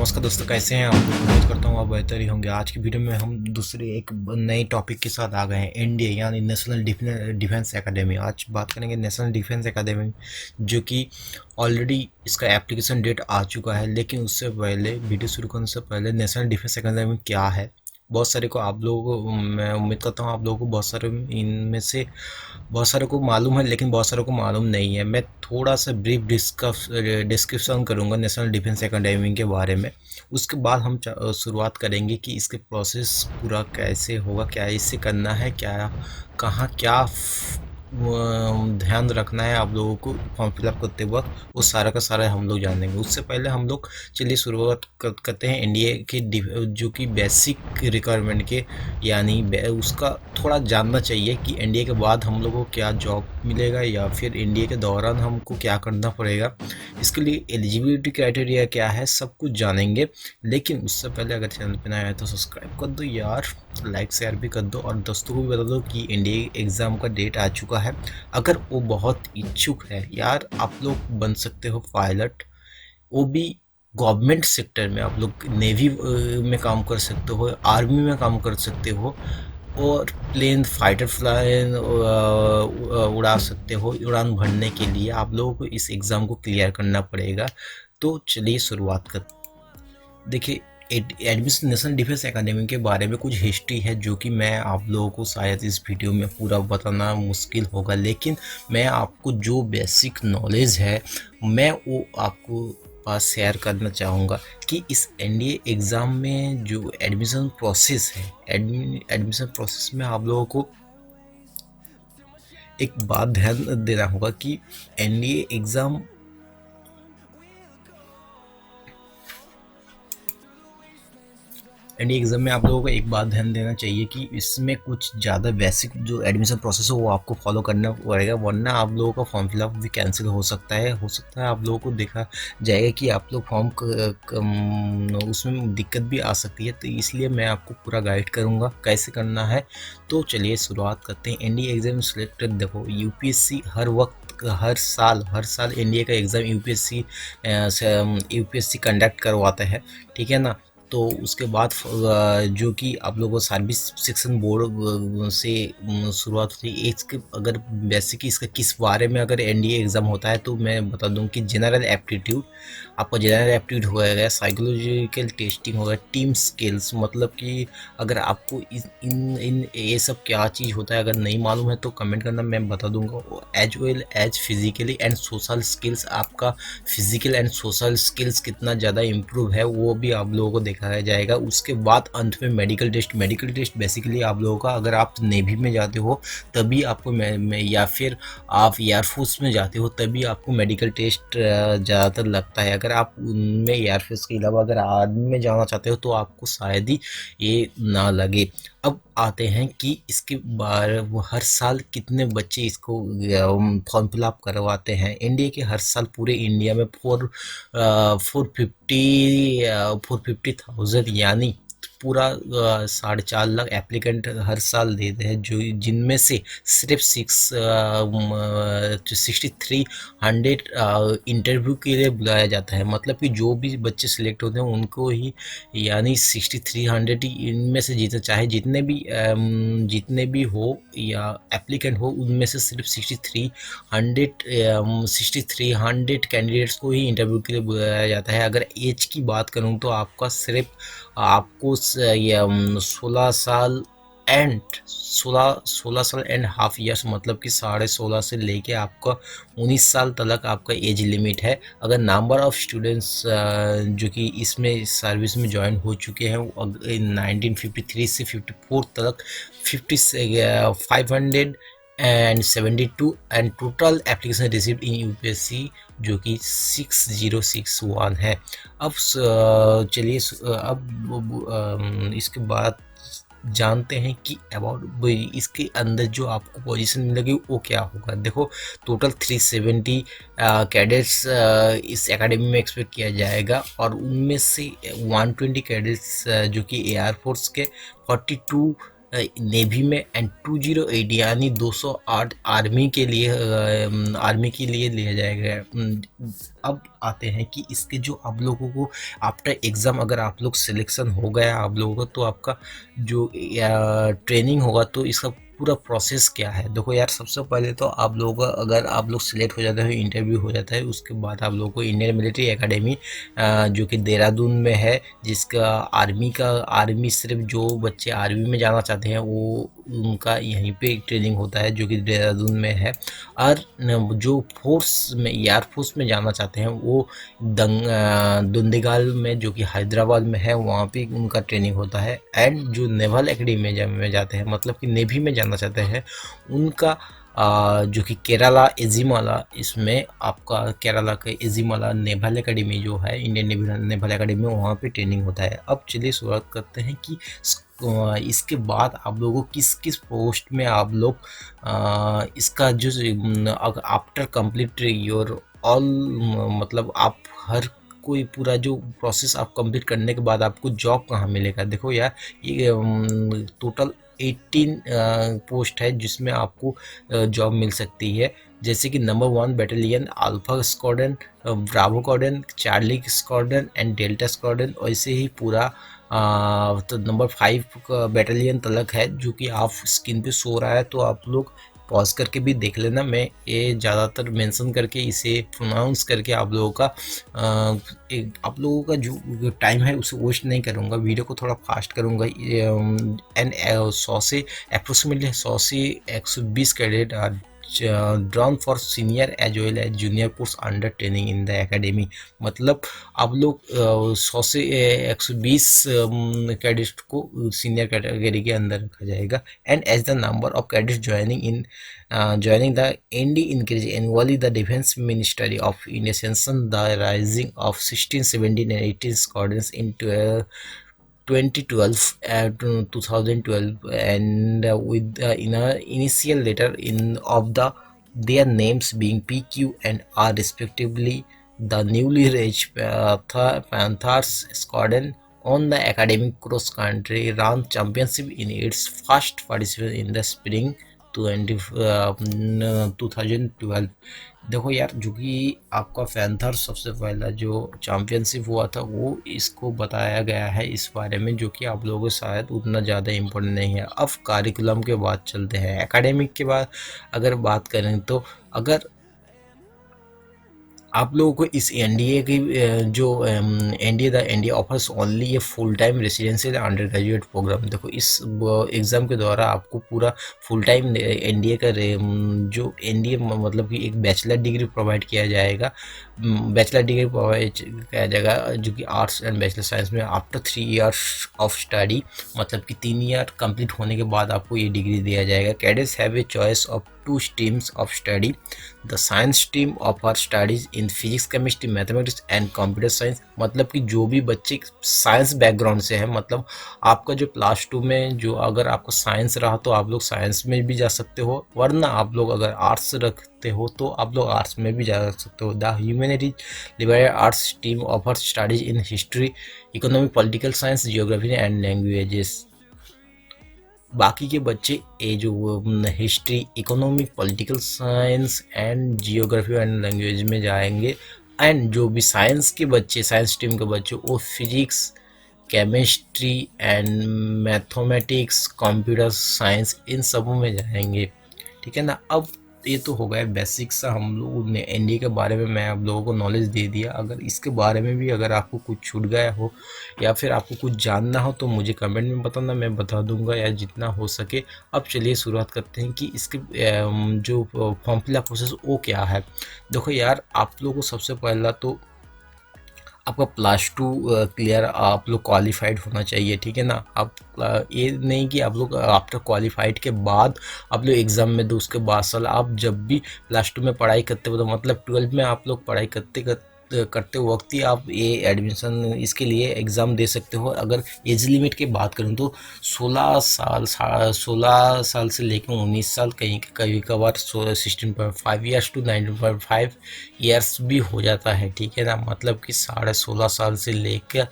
नमस्कार दोस्तों, कैसे हैं आप लोग। उम्मीद करता हूँ आप बेहतर ही होंगे। आज की वीडियो में हम दूसरे एक नई टॉपिक के साथ आ गए हैं, एनडीए यानी नेशनल डिफेंस एकेडमी। आज बात करेंगे नेशनल डिफेंस एकेडमी, जो कि ऑलरेडी इसका एप्लीकेशन डेट आ चुका है। लेकिन उससे पहले, वीडियो शुरू करने से पहले, नेशनल डिफेंस एकेडमी क्या है, बहुत सारे को आप लोगों को, मैं उम्मीद करता हूँ आप लोगों को बहुत सारे इनमें से बहुत सारे को मालूम है, लेकिन बहुत सारों को मालूम नहीं है। मैं थोड़ा सा ब्रीफ डिस्क्रिप्शन करूंगा नेशनल डिफेंस एकेडमी के बारे में। उसके बाद हम शुरुआत करेंगे कि इसके प्रोसेस पूरा कैसे होगा, क्या इससे करना है, क्या कहाँ क्या ध्यान रखना है आप लोगों को फॉर्म फिलअप करते वक्त, वो सारा का सारा हम लोग जानेंगे। उससे पहले हम लोग चलिए शुरुआत करते हैं एनडीए के जो कि बेसिक रिक्वायरमेंट के, यानी उसका थोड़ा जानना चाहिए कि एनडीए के बाद हम लोगों को क्या जॉब मिलेगा या फिर एनडीए के दौरान हमको क्या करना पड़ेगा, इसके लिए एलिजिबिलिटी क्राइटेरिया क्या है, सब कुछ जानेंगे। लेकिन उससे पहले अगर चैनल पर नया है तो सब्सक्राइब कर दो यार, लाइक शेयर भी कर दो, और दोस्तों को भी बता दो कि एनडीए एग्ज़ाम का डेट आ चुका है। अगर वो बहुत इच्छुक है यार, आप लोग बन सकते हो पायलट, वो भी गवर्नमेंट सेक्टर में। आप लोग नेवी में काम कर सकते हो, आर्मी में काम कर सकते हो, और प्लेन फाइटर फ्लाइन उड़ा सकते हो। उड़ान भरने के लिए आप लोगों को इस एग्ज़ाम को क्लियर करना पड़ेगा। तो चलिए शुरुआत कर। देखिए, एडमिशन नेशनल डिफेंस एकेडमी के बारे में कुछ हिस्ट्री है, जो कि मैं आप लोगों को शायद इस वीडियो में पूरा बताना मुश्किल होगा, लेकिन मैं आपको जो बेसिक नॉलेज है मैं वो आपको पास शेयर करना चाहूँगा कि इस एनडीए एग्ज़ाम में जो एडमिशन प्रोसेस है, एडमिशन प्रोसेस में आप लोगों को एक बात ध्यान देना होगा कि एनडीए एग्ज़ाम एग्ज़ाम में आप लोगों को एक बात ध्यान देना चाहिए कि इसमें कुछ ज़्यादा बेसिक जो एडमिशन प्रोसेस है वो आपको फॉलो करना पड़ेगा, वरना आप लोगों का फॉर्म फिलअप भी कैंसिल हो सकता है। आप लोगों को देखा जाएगा कि आप लोग उसमें दिक्कत भी आ सकती है। तो इसलिए मैं आपको पूरा गाइड करूँगा कैसे करना है। तो चलिए शुरुआत करते हैं। एनडीए एग्ज़ाम सिलेक्टेड, देखो यूपीएससी हर वक्त हर साल एनडीए का एग्ज़ाम यूपीएससी कंडक्ट करवाता है, ठीक है ना। तो उसके बाद जो कि आप लोगों को सर्विस सिलेक्शन बोर्ड से शुरुआत होती है। इसके अगर बेसिक इसका किस बारे में अगर एनडीए एग्ज़ाम होता है तो मैं बता दूं कि जनरल एप्टीट्यूड, आपका जनरल एप्टीट्यूड होगा, साइकोलॉजिकल टेस्टिंग होगा, टीम स्किल्स, मतलब कि अगर आपको इन इन ये सब क्या चीज़ होता है अगर नहीं मालूम है तो कमेंट करना, मैं बता दूंगा। As well as physically and social skills, आपका फिजिकल एंड सोशल स्किल्स कितना ज़्यादा इम्प्रूव है वो भी आप लोगों को दिखाया जाएगा। उसके बाद अंत में मेडिकल टेस्ट बेसिकली आप लोगों का, अगर आप नेवी में जाते हो तभी आपको या फिर आप एयरफोर्स में जाते हो तभी आपको मेडिकल टेस्ट ज़्यादातर लगता है। अगर आप उनमें एयरफोर्स के अलावा अगर आर्मी में जाना चाहते हो तो आपको शायद ही ये ना लगे। अब आते हैं कि इसके बारे वो हर साल कितने बच्चे इसको फॉर्म फिलअप करवाते हैं। इंडिया के हर साल पूरे इंडिया में 450,000 यानी पूरा 4.5 लाख एप्लीकेंट हर साल देते हैं, जो जिनमें से सिर्फ 6300 इंटरव्यू के लिए बुलाया जाता है। मतलब कि जो भी बच्चे सिलेक्ट होते हैं उनको ही, यानी 6300 इनमें से चाहे जितने भी हो या एप्लीकेंट हो, उनमें से सिर्फ 6300 कैंडिडेट्स को ही इंटरव्यू के लिए बुलाया जाता है। अगर एज की बात करूं तो आपका सिर्फ आपको 16 साल एंड हाफ ईयर्स, मतलब कि 16.5 से लेके आपका 19 साल तक आपका एज लिमिट है। अगर नंबर ऑफ स्टूडेंट्स जो कि इसमें सर्विस में ज्वाइन हो चुके हैं 1953 से 54 तक 572 and total application received in UPSC जो कि 6061 है। अब चलिए अब इसके बाद जानते हैं कि अबाउट इसके अंदर जो आपको पोजीशन मिलेगी वो क्या होगा। देखो, टोटल 370 कैडेट्स इस एकेडमी में एक्सपेक्ट किया जाएगा, और उनमें से 120 कैडेट्स जो कि एयरफोर्स के, 42 नेवी में, एंड 208 यानी 208 आर्मी के लिए लिया जाएगा। अब आते हैं कि इसके जो आप लोगों को आफ्टर एग्ज़ाम अगर आप लोग सिलेक्शन हो गया आप लोगों का, तो आपका जो ट्रेनिंग होगा तो इसका पूरा प्रोसेस क्या है। देखो यार, सबसे पहले तो आप लोगों का अगर आप लोग सिलेक्ट हो जाते हो, इंटरव्यू हो जाता है, उसके बाद आप लोगों को इंडियन मिलिट्री एकेडमी जो कि देहरादून में है, जिसका आर्मी सिर्फ जो बच्चे आर्मी में जाना चाहते हैं वो उनका यहीं पे ट्रेनिंग होता है, जो कि देहरादून में है। और जो फोर्स में एयरफोर्स में जाना चाहते हैं वो दुंदेगाल में, जो कि हैदराबाद में है, वहाँ पे उनका ट्रेनिंग होता है। एंड जो नेवल एकेडमी में जाते हैं, मतलब कि नेवी में जाना चाहते हैं, उनका जो कि केरला एजिमाला, इसमें आपका केरला का एजिमाला नेवल एकेडमी जो है, इंडियन नेवल एकेडमी, वहाँ पे ट्रेनिंग होता है। अब चलिए शुरुआत करते हैं कि इसके बाद आप लोगों को किस किस पोस्ट में आप लोग इसका जो आफ्टर कंप्लीट योर ऑल, मतलब आप हर कोई पूरा जो प्रोसेस आप कंप्लीट करने के बाद आपको जॉब कहाँ मिलेगा। देखो यार, ये टोटल 18 पोस्ट है जिसमें आपको जॉब मिल सकती है। जैसे कि number 1 battalion, alpha squadron, Bravo squadron, Charlie squadron and delta squadron, ऐसे ही पूरा तो नंबर 5 बटालियन तलक है, जो कि आप स्क्रीन पे शो रहा है, तो आप लोग पॉज करके भी देख लेना। मैं ये ज़्यादातर मेंशन करके इसे प्रोनाउंस करके आप लोगों का आप लोगों का जो टाइम है उसे वेस्ट नहीं करूँगा, वीडियो को थोड़ा फास्ट करूँगा। एंड 100 से अप्रोक्सीमेटली 100 से 120 cadet are drawn for senior as well as junior course under training in the academy. मतलब आप लोग 100 से 120 कैडेट को सीनियर कैटेगरी के अंदर रखा जाएगा। And as the number of cadets joining the ND increase annually, the Defense Ministry of India sanctioned the rising of 16, 17 and 18 squadrons in 2012, 2012, and with in a initial letter in of their names being PQ and R respectively, the newly raised Panthers squadron on the academic cross country run championship in its first participation in the spring 2012। देखो यार, जो कि आपका panther सबसे पहला जो championship हुआ था वो इसको बताया गया है इस बारे में, जो कि आप लोगों को शायद उतना ज़्यादा इम्पोर्टेंट नहीं है। अब कारिकुलम के बाद चलते हैं, एकेडमिक के बाद अगर बात करें तो अगर आप लोगों को इस एनडीए की जो एनडीए ऑफर्स ओनली ये full time residential under graduate program. देखो, इस एग्ज़ाम के द्वारा आपको पूरा फुल टाइम एनडीए का जो एनडीए मतलब कि एक बैचलर डिग्री प्रोवाइड किया जाएगा, बैचलर डिग्री प्रोवाइड किया जाएगा, जो कि आर्ट्स एंड बैचलर साइंस में आफ्टर 3 ईयर्स ऑफ स्टडी, मतलब कि 3 ईयर कंप्लीट होने के बाद आपको ये डिग्री दिया जाएगा। Cadets have a choice of 2 streams of study. The science stream offers studies in physics, chemistry, mathematics and computer science। मतलब कि जो भी बच्चे साइंस बैकग्राउंड से हैं, मतलब आपका जो प्लस 2 में जो अगर आपको साइंस रहा तो आप लोग साइंस में भी जा सकते हो, वरना आप लोग अगर आर्ट्स रखते हो तो आप लोग आर्ट्स में भी जा सकते हो। The humanities liberal arts stream offers studies in history, economic, political science, geography and languages. बाकी के बच्चे ये जो history, economic, political science and geography and language में जाएंगे। एंड जो भी साइंस के बच्चे, साइंस स्ट्रीम के बच्चे, वो physics, chemistry and mathematics, computer science, इन सबों में जाएंगे। ठीक है ना। अब ये तो हो गया बेसिक सा, हम लोगों ने एनडीए के बारे में मैं आप लोगों को नॉलेज दे दिया। अगर इसके बारे में भी अगर आपको कुछ छूट गया हो या फिर आपको कुछ जानना हो तो मुझे कमेंट में बताना, मैं बता दूंगा या जितना हो सके। अब चलिए शुरुआत करते हैं कि इसके जो फॉर्म फिलअप प्रोसेस वो क्या है। देखो यार, आप लोगों को सबसे पहला तो आपका +2 क्लियर, आप लोग क्वालिफाइड होना चाहिए। ठीक है ना। आप ये नहीं कि आप लोग आफ्टर क्वालिफाइड के बाद आप लोग एग्ज़ाम में दो, उसके बाद साल आप जब भी +2 में पढ़ाई करते हो तो मतलब 12 में आप लोग पढ़ाई करते करते वक्त ही आप ये एडमिशन इसके लिए एग्ज़ाम दे सकते हो। अगर एज लिमिट की बात करूँ तो 16 साल से लेकर 19 साल, कहीं कभी कभार 16.5 ईयर्स टू 19.5 ईयर्स भी हो जाता है, ठीक है ना। मतलब कि 16.5 साल से लेकर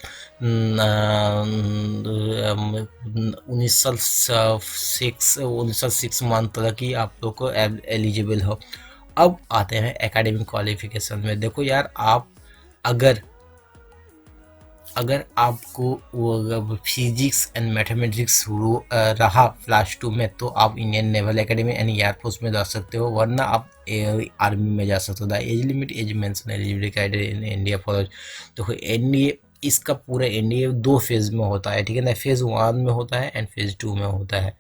19 साल 6 मंथ तक ही आप लोग को एलिजिबल हो। अब आते हैं एकेडमिक क्वालिफिकेशन में। देखो यार, आप अगर अगर आपको वो फिजिक्स एंड मैथमेटिक्स रहा +2 में, तो आप इंडियन नेवल एकेडमी यानी एयरफोर्स में जा सकते हो, वरना आप आर्मी में जा सकते हो। The age limit as mention eligibility criteria in India for. देखो एनडीए, इसका पूरा एनडीए 2 फेज में होता है, ठीक है ना। फेज 1 में होता है एंड फेज 2 में होता है।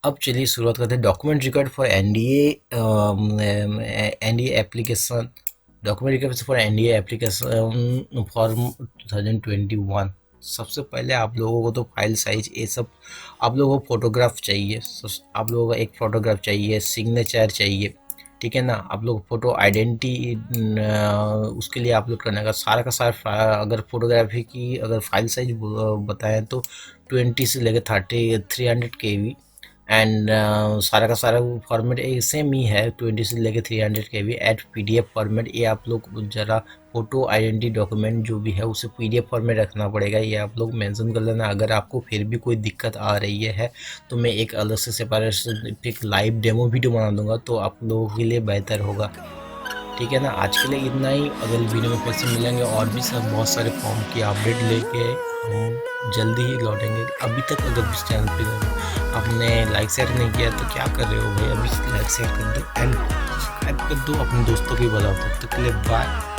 अब चलिए शुरुआत करते हैं। Document required for NDA NDA application. Document required for NDA application form 2021। सबसे पहले आप लोगों को तो फाइल साइज ये सब, आप लोगों को फोटोग्राफ चाहिए। आप लोगों को एक फ़ोटोग्राफ चाहिए, सिग्नेचर चाहिए, ठीक है ना। आप लोग फोटो आइडेंटिटी, उसके लिए आप लोग करने का सारा अगर फोटोग्राफी की अगर फाइल साइज बताएं तो 20 से लेकर 300 KB एंड सारा का सारा फॉर्मेट एक सेम ही है, 20 से लेकर 300 KB एट PDF फॉर्मेट। ये आप लोग ज़रा फोटो आइडेंटिटी डॉक्यूमेंट जो भी है उसे PDF फॉर्मेट रखना पड़ेगा, ये आप लोग मेंशन कर लेना। अगर आपको फिर भी कोई दिक्कत आ रही है तो मैं एक अलग से सेपरेट एक लाइव डेमो वीडियो बना दूंगा, तो आप लोगों के लिए बेहतर होगा, ठीक है ना। आज के लिए इतना ही। अगले वीडियो में फिर से मिलेंगे और भी सब बहुत सारे फॉर्म की अपडेट लेके हम जल्दी ही लौटेंगे। अभी तक अगर इस चैनल पे आपने लाइक शेयर नहीं किया तो क्या कर रहे हो भाई, अभी लाइक शेयर कर दो एंड सब्सक्राइब कर दो, अपने दोस्तों को भी बताओ। तब तक के लिए बाय।